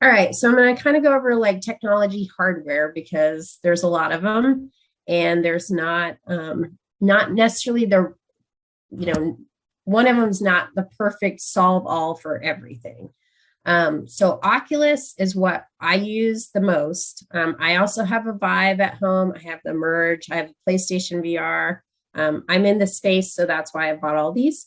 All right, so I'm going to kind of go over like technology hardware because there's a lot of them, and there's not necessarily the, one of them is not the perfect solve all for everything. So Oculus is what I use the most. I also have a Vive at home. I have the Merge. I have a PlayStation VR. I'm in the space, so that's why I bought all these.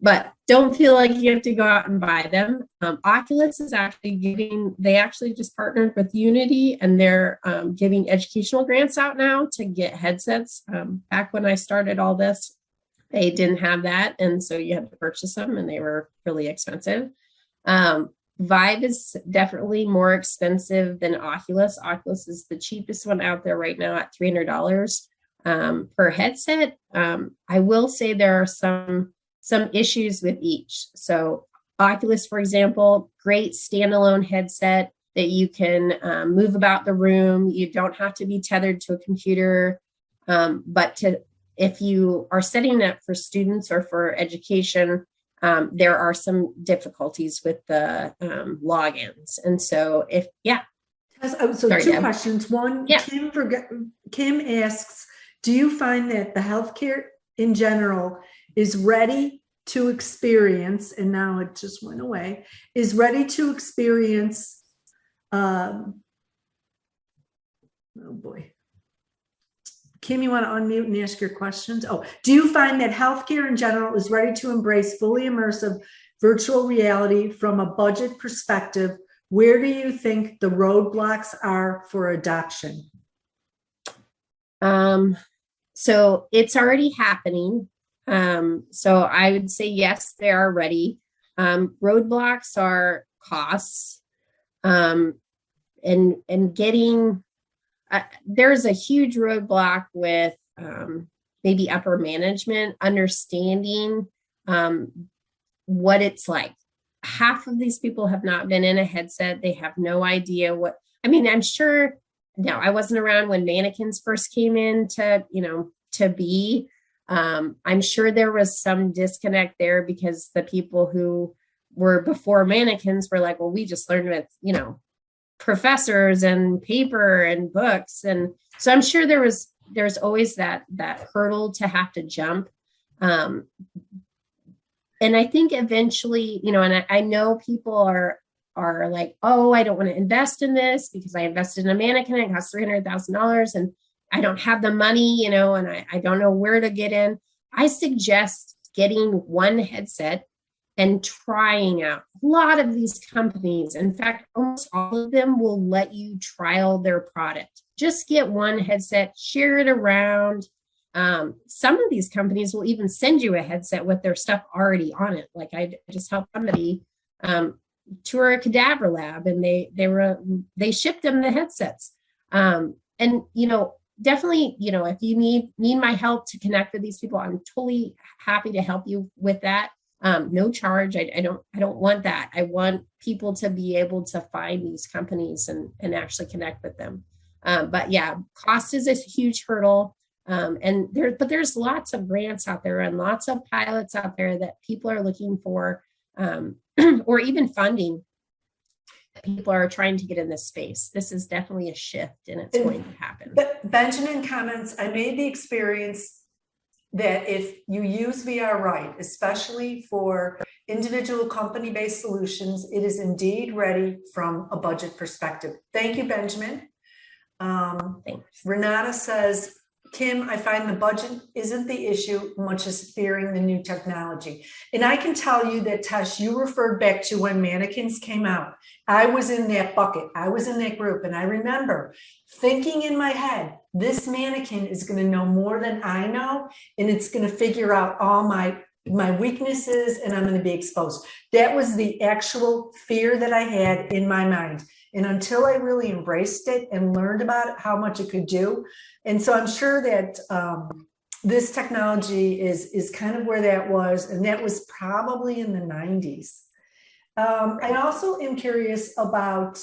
But don't feel like you have to go out and buy them. Oculus is actually they actually just partnered with Unity, and they're giving educational grants out now to get headsets. Back when I started all this, they didn't have that, and so you had to purchase them, and they were really expensive. Vive is definitely more expensive than Oculus. Oculus is the cheapest one out there right now at $300 per headset. I will say there are some issues with each. So Oculus, for example, great standalone headset that you can move about the room. You don't have to be tethered to a computer, but if you are setting it for students or for education, there are some difficulties with the logins. And so So two questions. One, yeah. Kim asks, do you find that the healthcare in general is ready to experience, and now it just went away, is ready to experience, oh boy. Kim, you want to unmute and ask your questions? Oh, do you find that healthcare in general is ready to embrace fully immersive virtual reality from a budget perspective? Where do you think the roadblocks are for adoption? So it's already happening. So I would say, yes, they are ready. Roadblocks are costs, and getting, there's a huge roadblock with maybe upper management understanding what it's like. Half of these people have not been in a headset. They have no idea I'm sure, now I wasn't around when mannequins first came in to be. I'm sure there was some disconnect there because the people who were before mannequins were like, well, we just learned with, professors and paper and books. And so I'm sure there's always that hurdle to have to jump. And I think eventually, and I know people are like, oh, I don't want to invest in this because I invested in a mannequin. It costs $300,000 and I don't have the money, and I don't know where to get in. I suggest getting one headset and trying out. A lot of these companies, in fact, almost all of them will let you trial their product. Just get one headset, share it around. Some of these companies will even send you a headset with their stuff already on it. Like I just helped somebody tour a cadaver lab, and they shipped them the headsets. And definitely, if you need my help to connect with these people, I'm totally happy to help you with that. No charge. I don't want that. I want people to be able to find these companies and actually connect with them. But yeah, cost is a huge hurdle. But there's lots of grants out there and lots of pilots out there that people are looking for, or even funding. People are trying to get in this space. This is definitely a shift, and it's going to happen. But Benjamin comments, I made the experience that if you use VR right, especially for individual company-based solutions, it is indeed ready from a budget perspective. Thank you, Benjamin. Thanks. Renata says, Kim, I find the budget isn't the issue much as fearing the new technology. And I can tell you that, Tesh, you referred back to when mannequins came out. I was in that bucket. I was in that group. And I remember thinking in my head, this mannequin is going to know more than I know. And it's going to figure out all my weaknesses, and I'm going to be exposed. That was the actual fear that I had in my mind. And until I really embraced it and learned about it, how much it could do. And so I'm sure that this technology is kind of where that was. And that was probably in the 90s. I also am curious about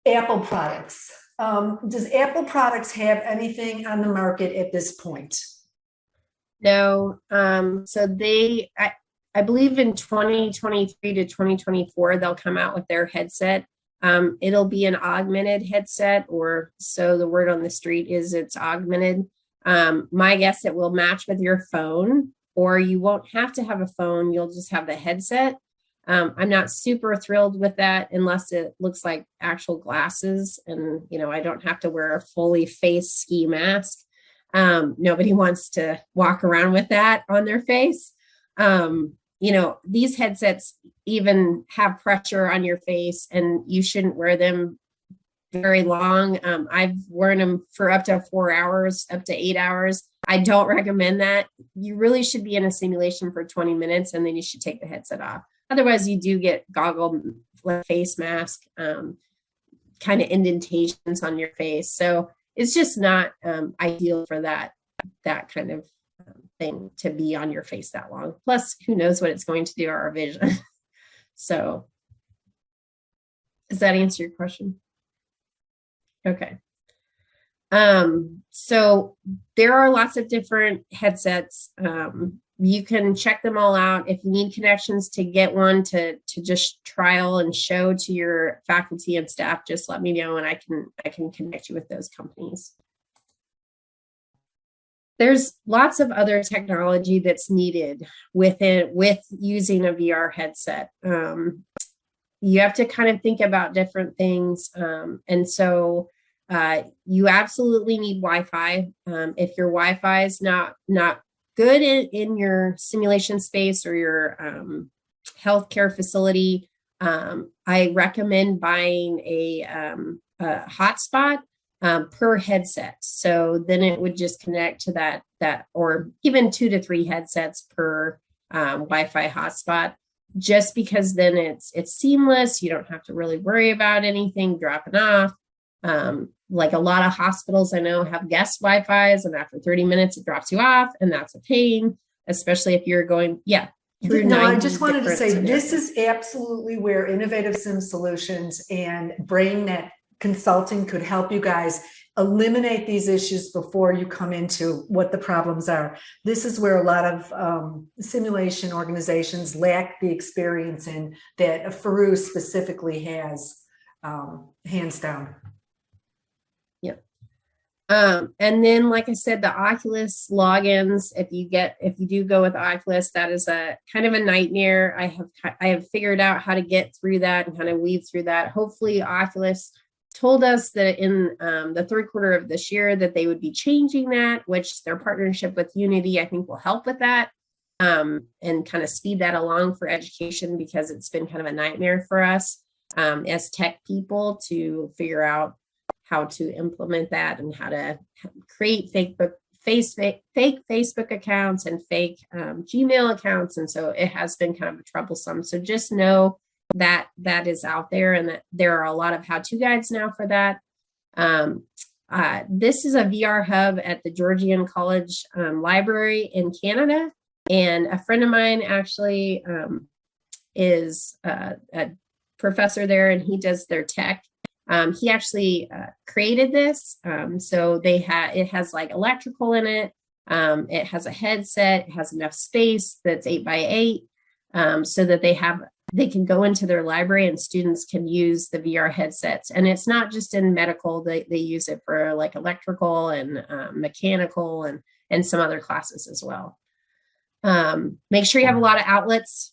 Apple products. Does Apple products have anything on the market at this point? No. So I believe in 2023 to 2024, they'll come out with their headset. It'll be an augmented headset, or so the word on the street is it's augmented. My guess, it will match with your phone, or you won't have to have a phone. You'll just have the headset. I'm not super thrilled with that unless it looks like actual glasses and, I don't have to wear a fully face ski mask. Nobody wants to walk around with that on their face. These headsets even have pressure on your face, and you shouldn't wear them very long. I've worn them for up to 4 hours, up to 8 hours. I don't recommend that. You really should be in a simulation for 20 minutes, and then you should take the headset off. Otherwise, you do get goggle, like face mask, kind of indentations on your face. So it's just not ideal for that kind of thing to be on your face that long. Plus, who knows what it's going to do to our vision. So does that answer your question? Okay. So there are lots of different headsets. You can check them all out. If you need connections to get one to just trial and show to your faculty and staff, just let me know and I can connect you with those companies. There's lots of other technology that's needed with using a VR headset. You have to kind of think about different things. And so you absolutely need Wi-Fi. If your Wi-Fi is not good in your simulation space or your healthcare facility, I recommend buying a hotspot per headset. So then it would just connect to that, or even 2 to 3 headsets per Wi-Fi hotspot, just because then it's seamless. You don't have to really worry about anything dropping off. Like a lot of hospitals I know have guest Wi-Fi's, and after 30 minutes it drops you off, and that's a pain, especially if you're going, No, I just wanted to say this is absolutely where Innovative Sim Solutions and BrainNet Consulting could help you guys eliminate these issues before you come into what the problems are. This is where a lot of simulation organizations lack the experience in that Faru specifically has, hands down. And then, like I said, the Oculus logins, if you do go with Oculus, that is a kind of a nightmare. I have figured out how to get through that and kind of weave through that. Hopefully Oculus told us that in the third quarter of this year that they would be changing that, which their partnership with Unity, I think, will help with that, and kind of speed that along for education, because it's been kind of a nightmare for us as tech people to figure out how to implement that and how to create fake Facebook accounts and fake Gmail accounts. And so it has been kind of troublesome. So just know that that is out there, and that there are a lot of how-to guides now for that. This is a VR hub at the Georgian College Library in Canada. And a friend of mine actually is a professor there, and he does their tech. He actually created this. So it has like electrical in it. It has a headset. It has enough space that's 8x8, so that they can go into their library and students can use the VR headsets. And it's not just in medical. They use it for like electrical and mechanical and some other classes as well. Make sure you have a lot of outlets.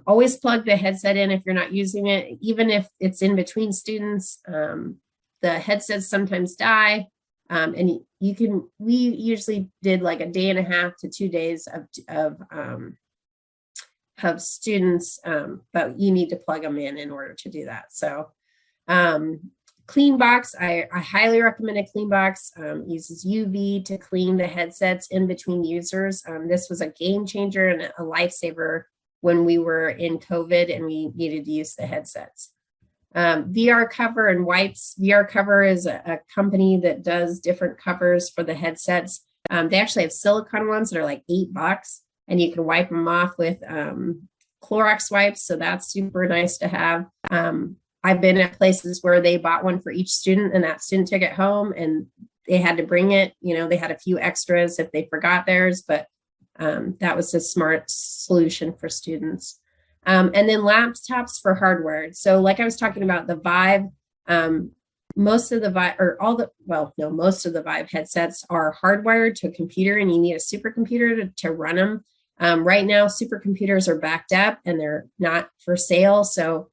Always plug the headset in if you're not using it, even if it's in between students. The headsets sometimes die, and we usually did like a day and a half to 2 days of students, but you need to plug them in order to do that. So CleanBox, I highly recommend a CleanBox. Uses UV to clean the headsets in between users. This was a game changer and a lifesaver when we were in COVID and we needed to use the headsets. VR Cover and Wipes. VR Cover is a company that does different covers for the headsets. They actually have silicone ones that are like $8, and you can wipe them off with Clorox wipes. So that's super nice to have. I've been at places where they bought one for each student, and that student took it home and they had to bring it. They had a few extras if they forgot theirs, but That was a smart solution for students. And then laptops for hardware. So like I was talking about the Vive, most of the Vive most of the Vive headsets are hardwired to a computer, and you need a supercomputer to run them. Right now, supercomputers are backed up and they're not for sale. So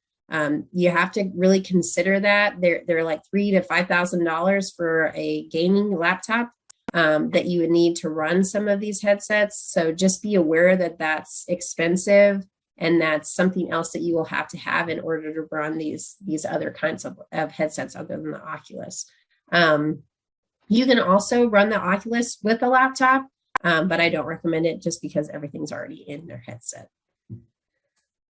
you have to really consider that. They're like $3,000 to $5,000 for a gaming laptop that you would need to run some of these headsets. So just be aware that that's expensive, and that's something else that you will have to have in order to run these other kinds of headsets other than the Oculus. You can also run the Oculus with a laptop, but I don't recommend it just because everything's already in their headset.